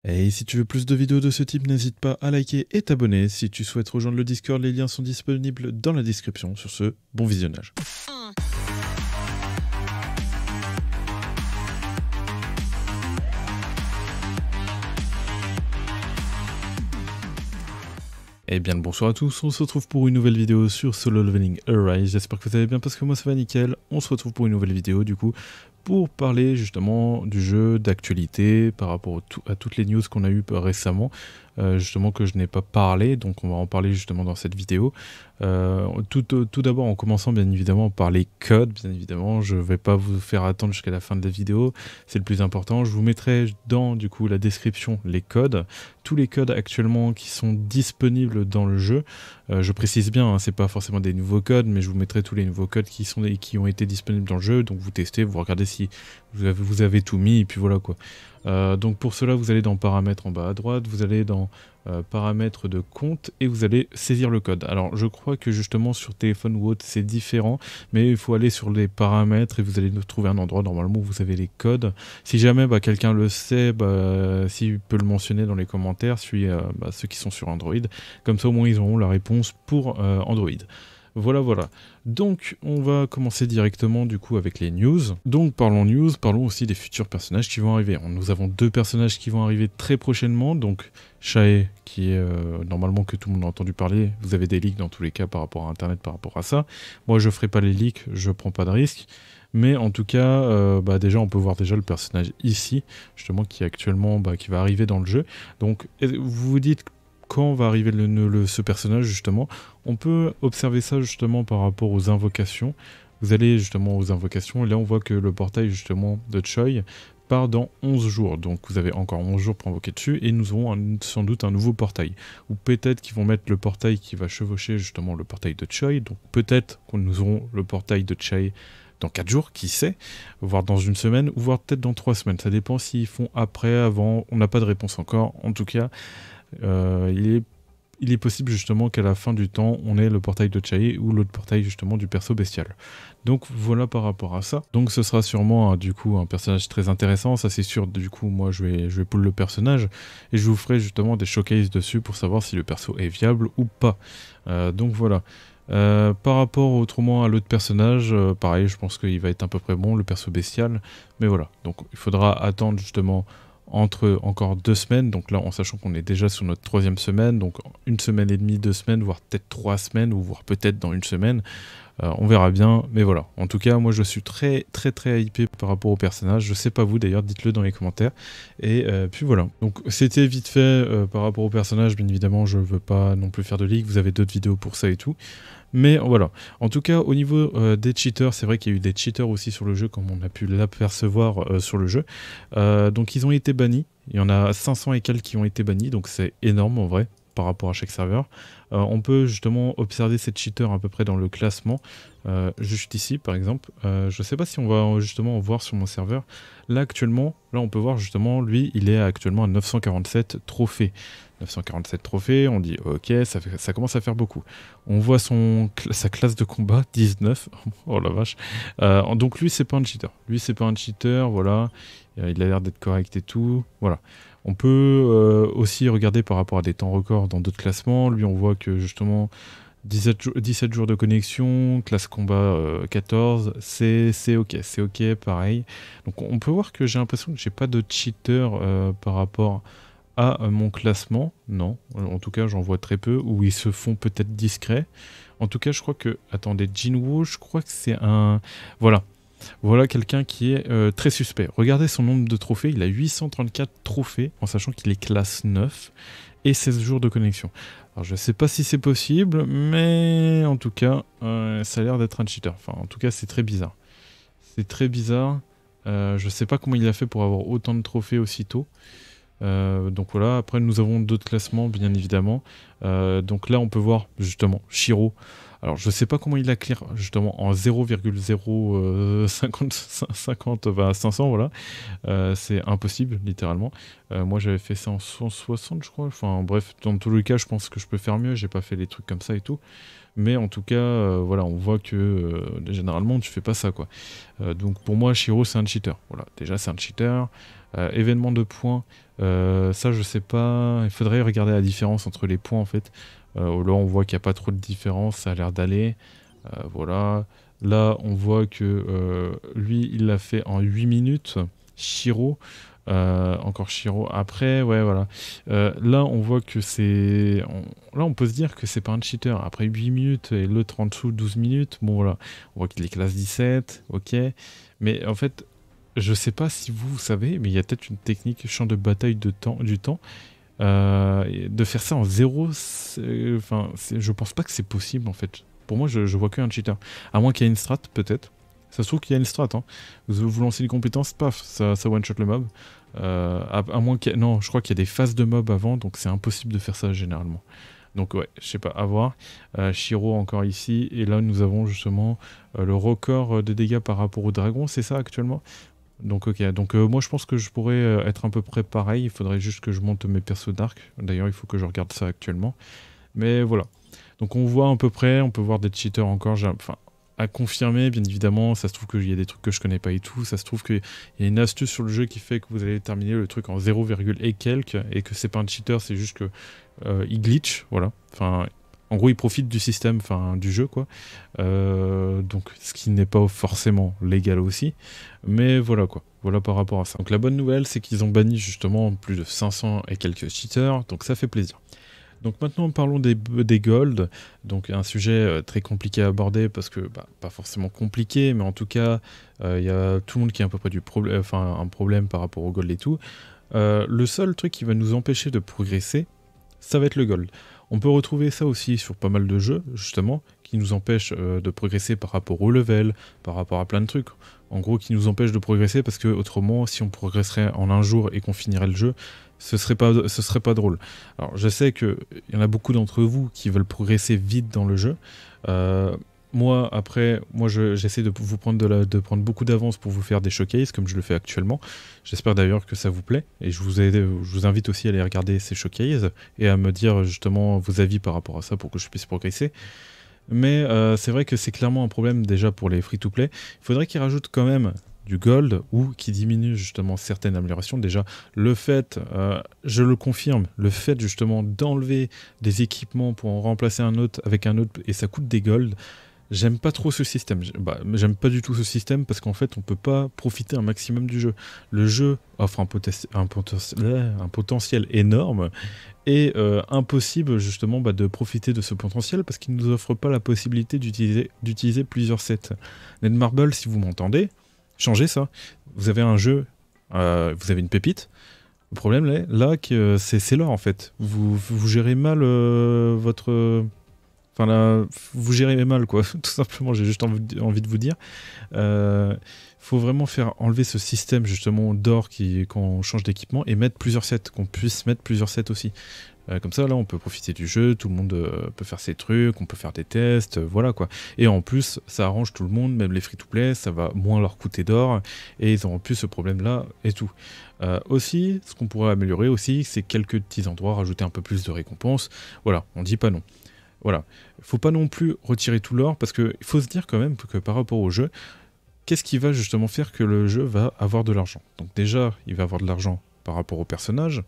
Et si tu veux plus de vidéos de ce type, n'hésite pas à liker et t'abonner. Si tu souhaites rejoindre le Discord, les liens sont disponibles dans la description. Sur ce, bon visionnage. Et bien le bonsoir à tous, on se retrouve pour une nouvelle vidéo sur Solo Leveling Arise. J'espère que vous allez bien parce que moi ça va nickel. On se retrouve pour une nouvelle vidéo du coup pour parler justement du jeu, d'actualité par rapport à toutes les news qu'on a eues récemment. Justement que je n'ai pas parlé, donc on va en parler justement dans cette vidéo. Tout d'abord en commençant bien évidemment par les codes, bien évidemment, je ne vais pas vous faire attendre jusqu'à la fin de la vidéo, c'est le plus important. Je vous mettrai dans du coup la description les codes, tous les codes actuellement qui sont disponibles dans le jeu. Je précise bien, hein, c'est pas forcément des nouveaux codes, mais je vous mettrai tous les nouveaux codes qui ont été disponibles dans le jeu, donc vous testez, vous regardez si vous avez tout mis, et puis voilà quoi. Donc pour cela, vous allez dans paramètres en bas à droite, vous allez dans paramètres de compte et vous allez saisir le code. Alors je crois que justement sur téléphone ou autre c'est différent, mais il faut aller sur les paramètres et vous allez trouver un endroit normalement où vous avez les codes. Si jamais quelqu'un le sait, s'il peut le mentionner dans les commentaires, ceux qui sont sur Android, comme ça au moins ils auront la réponse pour Android. Voilà. Donc, on va commencer directement du coup avec les news. Donc, parlons news, parlons aussi des futurs personnages qui vont arriver. Nous avons deux personnages qui vont arriver très prochainement. Donc, Shae, qui est normalement que tout le monde a entendu parler. Vous avez des leaks dans tous les cas par rapport à Internet, par rapport à ça. Moi, je ferai pas les leaks, je prends pas de risque. Mais en tout cas, déjà, on peut voir déjà le personnage ici, justement, qui est actuellement, qui va arriver dans le jeu. Donc, vous vous dites quand va arriver ce personnage justement, on peut observer ça justement par rapport aux invocations. Vous allez justement aux invocations et là on voit que le portail justement de Choi part dans 11 jours. Donc vous avez encore 11 jours pour invoquer dessus et nous aurons sans doute un nouveau portail. Ou peut-être qu'ils vont mettre le portail qui va chevaucher justement le portail de Choi. Donc peut-être que nous aurons le portail de Choi dans 4 jours, qui sait, voire dans une semaine, ou voire peut-être dans 3 semaines. Ça dépend s'ils font après, avant, on n'a pas de réponse encore. En tout cas, il est possible justement qu'à la fin du temps, on ait le portail de Chai ou l'autre portail justement du perso bestial. Donc voilà par rapport à ça. Donc ce sera sûrement du coup un personnage très intéressant, ça c'est sûr. Du coup moi je vais pull le personnage et je vous ferai justement des showcases dessus pour savoir si le perso est viable ou pas. Donc voilà. Par rapport autrement à l'autre personnage, pareil je pense qu'il va être à peu près bon, le perso bestial. Mais voilà, donc il faudra attendre justement entre encore 2 semaines, donc là en sachant qu'on est déjà sur notre 3e semaine, donc 1 semaine et demie, 2 semaines, voire peut-être 3 semaines, ou voire peut-être dans 1 semaine, on verra bien, mais voilà. En tout cas, moi je suis très hypé par rapport au personnage, je sais pas vous d'ailleurs, dites-le dans les commentaires, et puis voilà. Donc c'était vite fait par rapport au personnage, bien évidemment je veux pas non plus faire de leak, vous avez d'autres vidéos pour ça et tout. Mais voilà, en tout cas au niveau des cheaters, c'est vrai qu'il y a eu des cheaters aussi sur le jeu comme on a pu l'apercevoir sur le jeu. Donc ils ont été bannis, il y en a 500 et quelques qui ont été bannis, donc c'est énorme en vrai par rapport à chaque serveur. On peut justement observer ces cheaters à peu près dans le classement, juste ici par exemple. Je sais pas si on va justement en voir sur mon serveur. Là actuellement, là on peut voir justement, lui il est actuellement à 947 trophées. 947 trophées, on dit ok, ça commence à faire beaucoup. On voit sa classe de combat, 19, oh la vache. Donc lui c'est pas un cheater, voilà, il a l'air d'être correct et tout, voilà. On peut aussi regarder par rapport à des temps records dans d'autres classements, lui on voit que justement 17 jours de connexion, classe combat 14, c'est ok, pareil. Donc on peut voir que j'ai l'impression que j'ai pas de cheater par rapport à mon classement, non, en tout cas j'en vois très peu, où ils se font peut-être discrets. En tout cas je crois que, attendez, Jinwoo, je crois que c'est un... Voilà quelqu'un qui est très suspect. Regardez son nombre de trophées, il a 834 trophées, en sachant qu'il est classe 9, et 16 jours de connexion. Alors je sais pas si c'est possible, mais en tout cas, ça a l'air d'être un cheater. Enfin, en tout cas, c'est très bizarre. C'est très bizarre. Je sais pas comment il a fait pour avoir autant de trophées aussitôt. Donc voilà, après nous avons d'autres classements bien évidemment. Donc là on peut voir justement Shiro. Alors je sais pas comment il a clear justement en 0,050 500, voilà. C'est impossible littéralement. Moi j'avais fait ça en 160 je crois. Enfin bref, dans tous les cas je pense que je peux faire mieux. J'ai pas fait des trucs comme ça et tout. Mais en tout cas, voilà, on voit que généralement tu fais pas ça quoi. Donc pour moi Shiro c'est un cheater. Voilà, déjà c'est un cheater. Événement de points, ça je sais pas, il faudrait regarder la différence entre les points en fait. Là on voit qu'il n'y a pas trop de différence, ça a l'air d'aller. Voilà. Là on voit que lui il l'a fait en 8 minutes. Shiro. Encore Shiro. Après, ouais, voilà. Là, on voit que c'est... Là, on peut se dire que c'est pas un cheater. Après 8 minutes et l'autre en dessous 12 minutes, bon, voilà. On voit qu'il est classe 17, ok. Mais en fait, je sais pas si vous savez, mais il y a peut-être une technique champ de bataille du temps. De faire ça en zéro, enfin, je pense pas que c'est possible, en fait. Pour moi, je vois qu'un cheater. À moins qu'il y ait une strat, peut-être. Ça se trouve qu'il y a une strat, hein. Vous lancez une compétence, paf, ça one-shot le mob. À moins qu'il y ait... Non, je crois qu'il y a des phases de mob avant, donc c'est impossible de faire ça généralement. Donc ouais, je sais pas, à voir. Shiro encore ici, et là nous avons justement le record de dégâts par rapport au dragon, c'est ça actuellement? Donc ok, donc moi je pense que je pourrais être à peu près pareil, il faudrait juste que je monte mes persos d'arc. D'ailleurs il faut que je regarde ça actuellement. Mais voilà. Donc on voit à peu près, on peut voir des cheaters encore, enfin à confirmer, bien évidemment, ça se trouve qu'il y a des trucs que je connais pas et tout, ça se trouve qu'il y a une astuce sur le jeu qui fait que vous allez terminer le truc en 0, et quelques, et que c'est pas un cheater, c'est juste que il glitch, voilà. Enfin, en gros, il profite du système, enfin du jeu, quoi. Donc, ce qui n'est pas forcément légal aussi, mais voilà, quoi. Voilà par rapport à ça. Donc la bonne nouvelle, c'est qu'ils ont banni justement plus de 500 et quelques cheaters, donc ça fait plaisir. Donc maintenant parlons des golds, donc un sujet très compliqué à aborder parce que, pas forcément compliqué, mais en tout cas, il y a tout le monde qui a à peu près un problème par rapport au gold et tout. Le seul truc qui va nous empêcher de progresser, ça va être le gold. On peut retrouver ça aussi sur pas mal de jeux, justement, qui nous empêchent de progresser par rapport au level, par rapport à plein de trucs. En gros, qui nous empêchent de progresser parce que autrement, si on progresserait en un jour et qu'on finirait le jeu, ce serait pas drôle. Alors, je sais qu'il y en a beaucoup d'entre vous qui veulent progresser vite dans le jeu. Moi, j'essaie de vous prendre beaucoup d'avance pour vous faire des showcases, comme je le fais actuellement. J'espère d'ailleurs que ça vous plaît, et je vous invite aussi à aller regarder ces showcases, et à me dire justement vos avis par rapport à ça, pour que je puisse progresser. Mais c'est vrai que c'est clairement un problème déjà pour les free-to-play. Il faudrait qu'ils rajoutent quand même du gold, ou qui diminue justement certaines améliorations. Déjà, le fait, je le confirme, le fait justement d'enlever des équipements pour en remplacer un autre avec un autre, et ça coûte des golds, j'aime pas trop ce système. J'aime pas du tout ce système parce qu'en fait, on peut pas profiter un maximum du jeu. Le jeu offre un potentiel énorme et impossible justement de profiter de ce potentiel parce qu'il nous offre pas la possibilité d'utiliser plusieurs sets. Netmarble, si vous m'entendez, changez ça. Vous avez un jeu, vous avez une pépite. Le problème là c'est l'or en fait. Vous gérez mal votre... Enfin là, vous gérez mal quoi, tout simplement, j'ai juste envie de vous dire. Faut vraiment faire enlever ce système justement d'or quand on change d'équipement et mettre plusieurs sets, qu'on puisse mettre plusieurs sets aussi. Comme ça là on peut profiter du jeu, tout le monde peut faire ses trucs, on peut faire des tests, voilà quoi. Et en plus ça arrange tout le monde, même les free-to-play, ça va moins leur coûter d'or et ils n'auront plus ce problème là et tout. Aussi, ce qu'on pourrait améliorer aussi, c'est quelques petits endroits, rajouter un peu plus de récompenses. Voilà, on dit pas non. Voilà, faut pas non plus retirer tout l'or parce qu'il faut se dire quand même que par rapport au jeu, qu'est-ce qui va justement faire que le jeu va avoir de l'argent? Donc déjà, il va avoir de l'argent par rapport au personnage,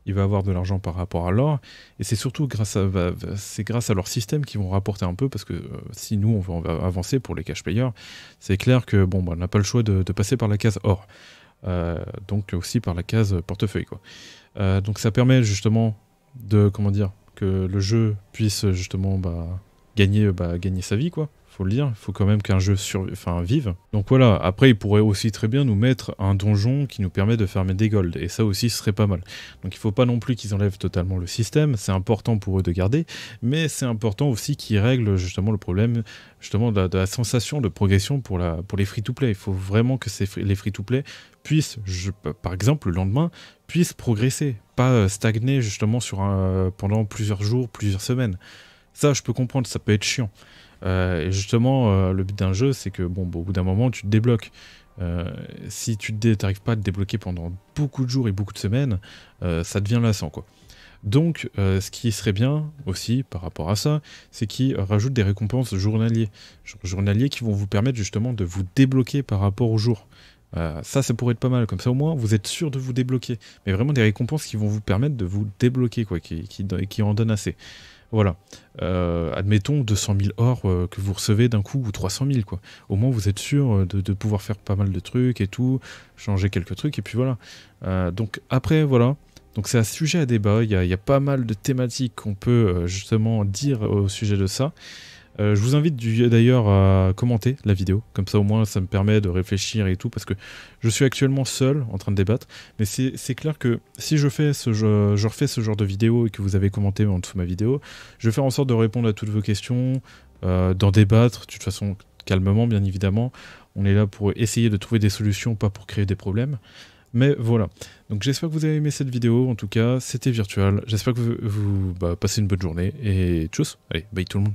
il va avoir de l'argent par rapport à l'or, et c'est surtout grâce à leur système qu'ils vont rapporter un peu, parce que si nous on va avancer pour les cash players, c'est clair que bon, on n'a pas le choix de passer par la case or, donc aussi par la case portefeuille quoi. Donc ça permet justement de, comment dire, que le jeu puisse justement gagner sa vie quoi, faut le dire, il faut quand même qu'un jeu vive. Donc voilà, après il pourrait aussi très bien nous mettre un donjon qui nous permet de farmer des golds, et ça aussi ce serait pas mal. Donc il faut pas non plus qu'ils enlèvent totalement le système, c'est important pour eux de garder, mais c'est important aussi qu'ils règlent justement le problème justement de la sensation de progression pour les free-to-play. Il faut vraiment que les free-to-play puissent, par exemple le lendemain, puissent progresser, pas stagner justement pendant plusieurs jours, plusieurs semaines. Ça je peux comprendre, ça peut être chiant. Et justement, le but d'un jeu, c'est que bon, au bout d'un moment, tu te débloques. Si tu n'arrives pas à te débloquer pendant beaucoup de jours et beaucoup de semaines, ça devient lassant, quoi. Donc, ce qui serait bien aussi par rapport à ça, c'est qu'ils rajoutent des récompenses journaliers qui vont vous permettre justement de vous débloquer par rapport au jour. Ça pourrait être pas mal, comme ça au moins vous êtes sûr de vous débloquer. Mais vraiment des récompenses qui vont vous permettre de vous débloquer, quoi, qui en donnent assez. Voilà. Admettons 200 000 or que vous recevez d'un coup, ou 300 000, quoi. Au moins vous êtes sûr de pouvoir faire pas mal de trucs et tout, changer quelques trucs, et puis voilà. Donc après, voilà. Donc c'est un sujet à débat, il y a pas mal de thématiques qu'on peut justement dire au sujet de ça. Je vous invite d'ailleurs à commenter la vidéo, comme ça au moins ça me permet de réfléchir et tout, parce que je suis actuellement seul en train de débattre, mais c'est clair que si je refais ce genre de vidéo et que vous avez commenté en dessous de ma vidéo, je vais faire en sorte de répondre à toutes vos questions, d'en débattre, de toute façon calmement bien évidemment. On est là pour essayer de trouver des solutions, pas pour créer des problèmes. Mais voilà, donc j'espère que vous avez aimé cette vidéo, en tout cas c'était Virtual, j'espère que vous passez une bonne journée, et tchuss, allez, bye tout le monde.